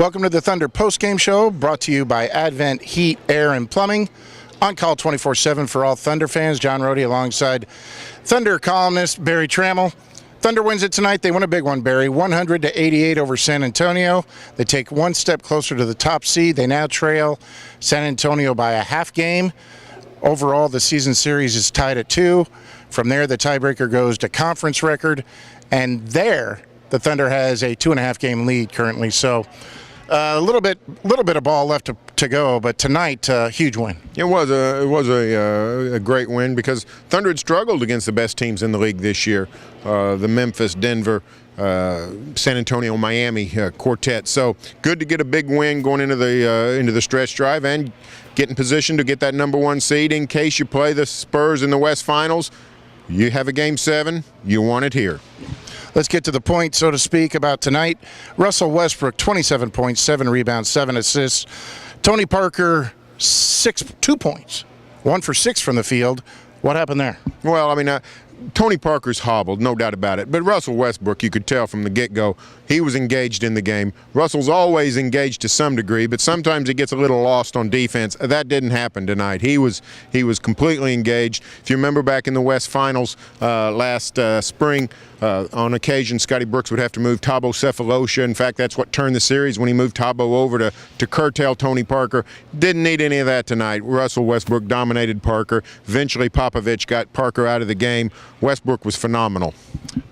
Welcome to the Thunder postgame show, brought to you by Advent Heat, Air, and Plumbing. On call 24/7 for all Thunder fans. John Rohde alongside Thunder columnist Barry Tramel. Thunder wins it tonight. They win a big one, Barry. 100-88 over San Antonio. They take one step closer to the top seed. They now trail San Antonio by a half game. Overall, the season series is tied at 2. From there, the tiebreaker goes to conference record. And there, the Thunder has a 2.5 game lead currently. So a little bit of ball left to go, but tonight, huge win. It was a great win because Thunder had struggled against the best teams in the league this year, the Memphis, Denver, San Antonio, Miami quartet. So good to get a big win going into the stretch drive and get in position to get that #1 seed in case you play the Spurs in the West Finals. You have a Game 7. You want it here. Let's get to the point, so to speak, about tonight. Russell Westbrook, 27 points, 7 rebounds, 7 assists. Tony Parker, 2 points, 1 for 6 from the field. What happened there? Well, I mean, Tony Parker's hobbled, no doubt about it. But Russell Westbrook, you could tell from the get-go, he was engaged in the game. Russell's always engaged to some degree, but sometimes he gets a little lost on defense. That didn't happen tonight. He was completely engaged. If you remember back in the West Finals last spring, on occasion, Scotty Brooks would have to move Thabo Cephalosha. In fact, that's what turned the series when he moved Thabo over to curtail Tony Parker. Didn't need any of that tonight. Russell Westbrook dominated Parker. Eventually, Popovich got Parker out of the game. Westbrook was phenomenal.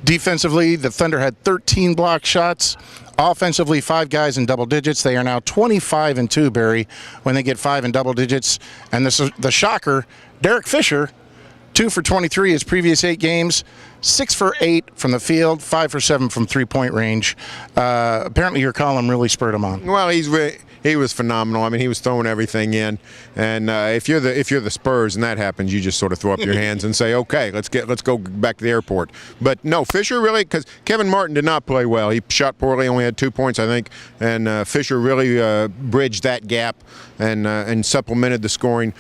Defensively, the Thunder had 13 block shots. Offensively, 5 guys in double digits. They are now 25-2, Barry, when they get 5 in double digits. And the shocker, Derek Fisher, 2 for 23 his previous 8 games, 6 for 8 from the field, 5 for 7 from three-point range. Apparently your column really spurred him on. Well, he was phenomenal. I mean, he was throwing everything in. And if you're the Spurs and that happens, you just sort of throw up your hands and say, okay, let's go back to the airport. But no, Fisher really, because Kevin Martin did not play well. He shot poorly, only had 2 points, I think. And Fisher really bridged that gap and supplemented the scoring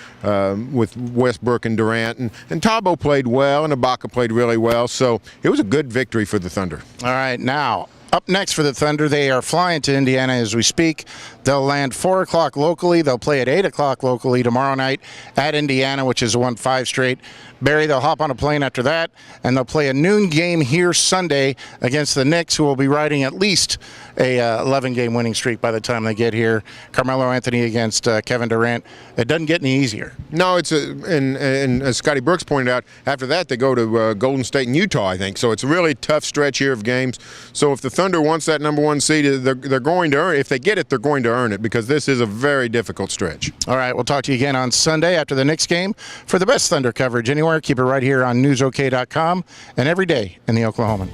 with Westbrook and Durant. And Thabo played well, and Ibaka played really well. So it was a good victory for the Thunder. All right, now, up next for the Thunder, they are flying to Indiana as we speak. They'll land 4 o'clock locally. They'll play at 8 o'clock locally tomorrow night at Indiana, which has won 5 straight. Barry, they'll hop on a plane after that, and they'll play a noon game here Sunday against the Knicks, who will be riding at least a 11-game winning streak by the time they get here. Carmelo Anthony against Kevin Durant. It doesn't get any easier. No, and as Scotty Brooks pointed out, after that they go to Golden State and Utah, I think. So it's a really tough stretch here of games. So if the Thunder wants that #1 seed, they're going to earn it. If they get it, they're going to earn it because this is a very difficult stretch. All right, we'll talk to you again on Sunday after the Knicks game. For the best Thunder coverage anywhere, keep it right here on newsok.com and every day in the Oklahoman.